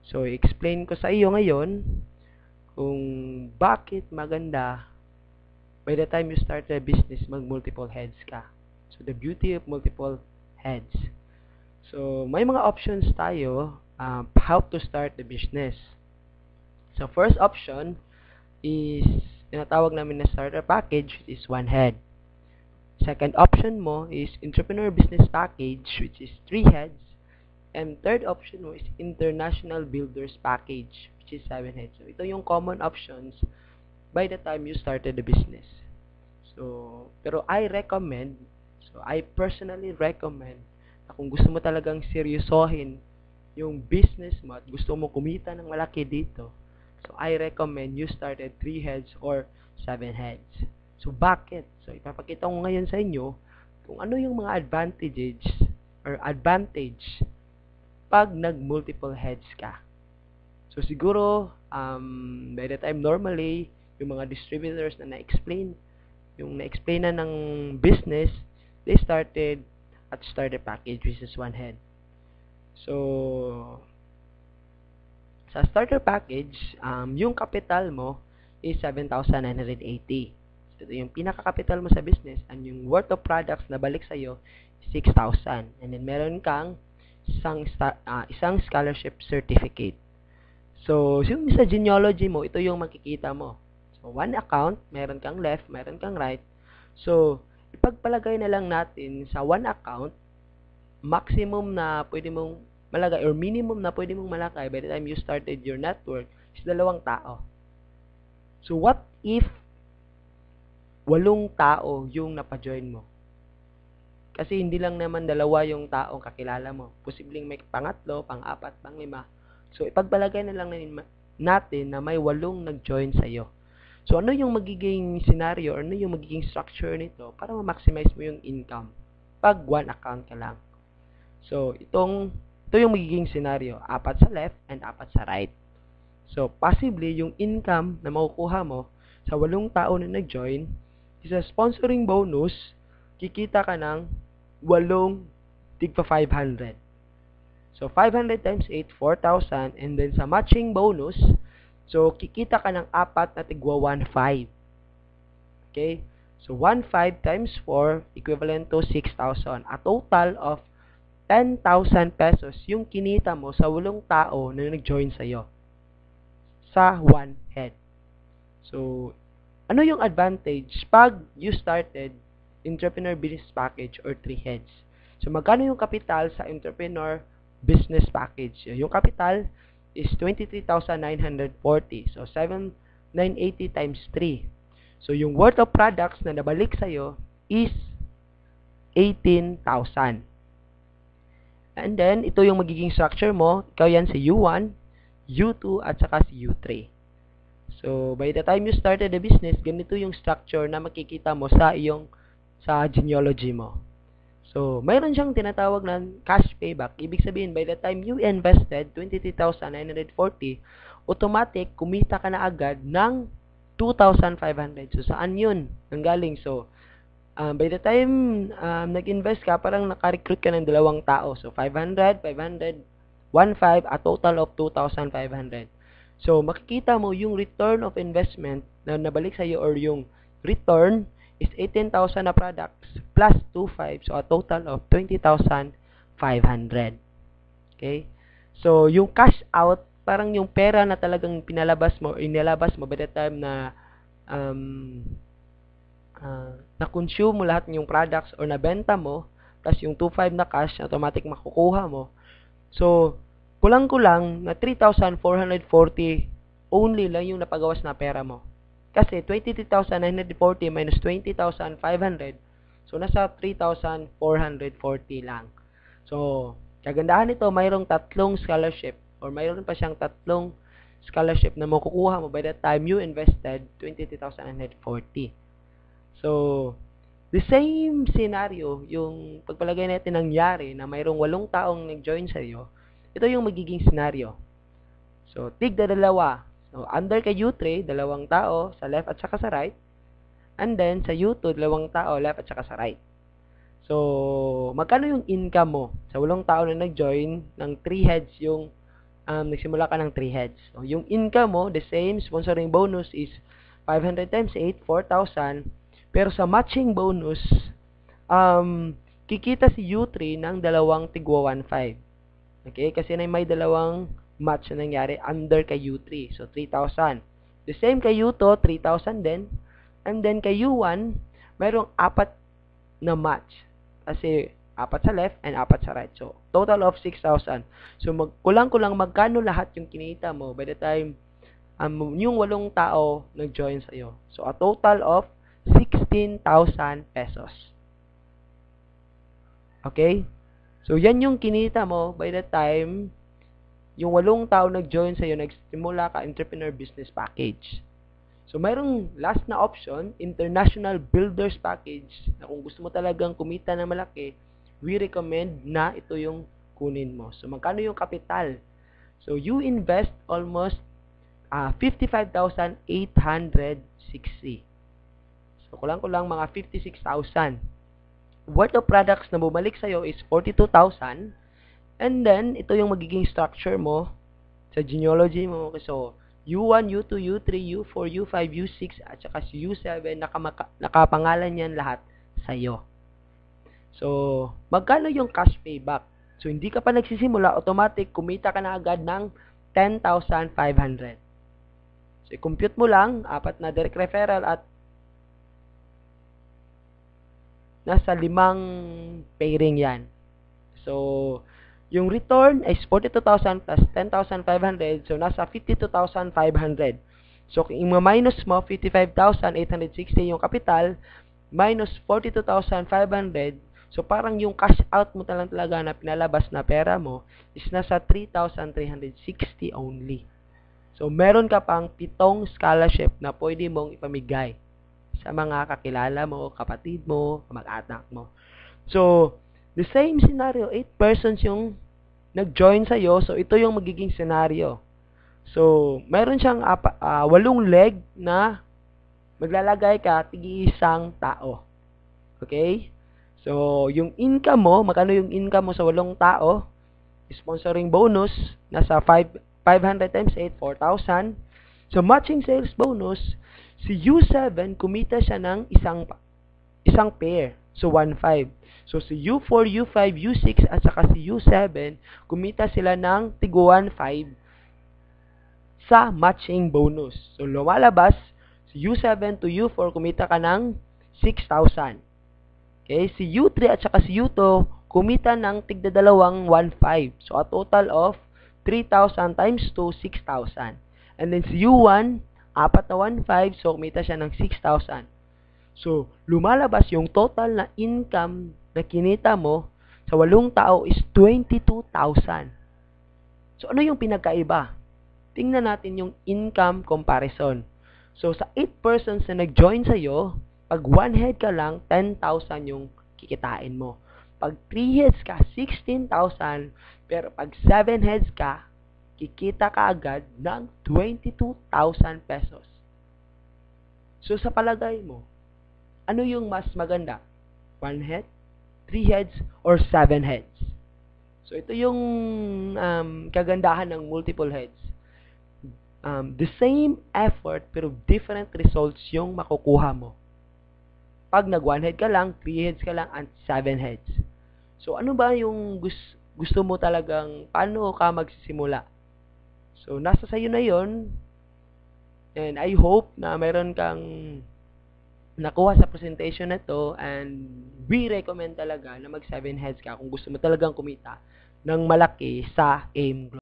So, explain ko sa iyo ngayon kung bakit maganda by the time you start a business, mag-multiple heads ka. So, the beauty of multiple heads. So, may mga options tayo how to start the business. So, first option is tinatawag namin na starter package, which is one head. Second option mo is entrepreneur business package, which is 3 heads. And third option mo is international builders package, which is 7 heads. So, ito yung common options by the time you started the business. So, pero I personally recommend na kung gusto mo talagang seryosohin yung business mo at gusto mo kumita ng malaki dito, so I recommend you start at 3 heads or 7 heads. So, bakit? So, ipapakita ko ngayon sa inyo kung ano yung mga advantage pag nag-multiple heads ka. So, siguro, by the time normally, yung mga distributors na na-explain na ng business, they started at starter package, which is one head. So, sa starter package, yung capital mo is 7,980. So, ito yung pinaka-capital mo sa business, and yung worth of products na balik sa'yo is 6,000. And then, meron kang isang scholarship certificate. So, yung sa genealogy mo, ito yung makikita mo. So, one account, meron kang left, meron kang right. So, ipagpalagay na lang natin sa one account, maximum na pwede mong malagay or minimum na pwede mong malagay by the time you started your network is 2 tao. So, what if 8 tao yung napajoin mo? Kasi hindi lang naman 2 yung taong kakilala mo. Posibleng may pangatlo, pang-apat, pang-5. So, ipagbalagay na lang natin na may 8 nag-join sa'yo. So, ano yung magiging scenario or ano yung magiging structure nito para ma-maximize mo yung income pag one account ka lang? So, ito yung magiging scenario. 4 sa left and 4 sa right. So, possibly, yung income na makukuha mo sa 8 tao na nag-join is a sponsoring bonus, kikita ka ng 8 tigpa 500. So, 500 times 8, 4,000. And then, sa matching bonus, so, kikita ka ng 4 na tigwa 1,500. Okay? So, 1,500 times 4 equivalent to 6,000. A total of 10,000 pesos yung kinita mo sa 8 tao na nag-join sa'yo sa one head. So, ano yung advantage pag you started entrepreneur business package or 3 heads? So, magkano yung capital sa entrepreneur business package? Yung capital is 23,940. So, 7,980 times 3. So, yung worth of products na nabalik sa'yo is 18,000. And then, ito yung magiging structure mo. Ikaw yan si U1, U2, at saka si U3. So, by the time you started the business, ganito yung structure na makikita mo sa genealogy mo. So, mayroon siyang tinatawag na cash payback. Ibig sabihin, by the time you invested 23,940, automatic, kumita ka na agad ng 2,500. So, saan yun nanggaling? So, by the time nag-invest ka, parang naka-recruit ka ng 2 tao. So, 500, 500, 1,500, a total of 2,500. So, makikita mo yung return of investment na nabalik sa'yo or yung return is 18,000 na products plus 2,500. So, a total of 20,500. Okay? So, yung cash out, parang yung pera na talagang inilabas mo by the time na na-consume mo lahat ng yung products or nabenta mo, plus yung 2,500 na cash, automatic makukuha mo. So, kulang-kulang na 3,440 only lang yung napagawas na pera mo. Kasi 23,940 minus 20,500, so nasa 3,440 lang. So, kagandahan nito, mayroong 3 scholarship or mayroon pa siyang 3 scholarship na makukuha mo by the time you invested 23,940. So, the same scenario, yung pagpalagay natin nangyari na mayroong 8 taong nag-join sa iyo, ito yung magiging scenario. So, tigda 2. So, under kay U3, 2 tao sa left at saka sa right. And then, sa U2, 2 tao left at saka sa right. So, magkano yung income mo? Sa 8 tao na nag-join, ng 3 heads yung nagsimula ka ng 3 heads. So, yung income mo, the same, sponsoring bonus is 500 times 8, 4,000. Pero sa matching bonus, kikita si U3 ng dalawang tigwa 1.5. Okay? Kasi may dalawang match na nangyari under kay U3. So, 3,000. The same kay U2, 3,000 din. And then kay U1, mayroong 4 na match. Kasi 4 sa left and 4 sa right. So, total of 6,000. So, kulang-kulang magkano lahat yung kinita mo by the time yung 8 tao nag-join sa'yo. So, a total of 16,000 pesos. Okay? So, yan yung kinita mo by the time yung 8 tao nag-join sa'yo, nagsimula ka entrepreneur business package. So, mayroong last na option, international builders package, na kung gusto mo talagang kumita na malaki, we recommend na ito yung kunin mo. So, magkano yung kapital? So, you invest almost 55,860. So, kulang-kulang mga 56,000. Worth of products na bumalik sa'yo is 42,000. And then, ito yung magiging structure mo sa genealogy mo. So, U1, U2, U3, U4, U5, U6, at saka si U7, nakapangalan yan lahat sa'yo. So, magkano yung cash payback? So, hindi ka pa nagsisimula, automatic, kumita ka na agad ng 10,500. So, i-compute mo lang, 4 na direct referral at nasa 5 pairing yan. So, yung return is 42,000 plus 10,500. So, nasa 52,500. So, kung i-minus mo, 55,860 yung capital, minus 42,500. So, parang yung cash out mo talaga na pinalabas na pera mo is nasa 3,360 only. So, meron ka pang 7 scholarship na pwede mong ipamigay sa mga kakilala mo, kapatid mo, mag-anak mo. So, the same scenario, 8 persons yung nag-join sa'yo. So, ito yung magiging scenario. So, mayroon siyang 8 leg na maglalagay ka tig-isang tao. Okay? So, yung income mo, magkano yung income mo sa 8 tao? Sponsoring bonus, nasa 500 times 8, 4,000. So, matching sales bonus, si U7, kumita siya ng isang pair. So, 1.5. So, si U4, U5, U6, at saka si U7, kumita sila ng tigwa 1.5 sa matching bonus. So, lumalabas, si U7 to U4, kumita ka ng 6,000. Okay? Si U3 at saka si U2, kumita ng tigdadalawang 1.5. So, a total of 3,000 times 2, 6,000. And then si U1, 4 na 1.5, so kumita siya ng 6,000. So, lumalabas yung total na income na kinita mo sa 8 tao is 22,000. So, ano yung pinagkaiba? Tingnan natin yung income comparison. So, sa 8 persons na nag-join sa'yo, pag 1 head ka lang, 10,000 yung kikitain mo. Pag 3 heads ka, 16,000. Pero pag 7 heads ka, kikita ka agad ng 22,000 pesos. So, sa palagay mo, ano yung mas maganda? 1 head, 3 heads, or 7 heads? So, ito yung kagandahan ng multiple heads. The same effort pero different results yung makukuha mo. Pag nag 1 head ka lang, 3 heads ka lang, and 7 heads. So, ano ba yung gusto mo talagang, paano ka magsisimula? So, nasa sayo na yon. And I hope na mayroon kang nakuha sa presentation na to, and we recommend talaga na mag 7 heads ka kung gusto mo talagang kumita ng malaki sa AIM Group.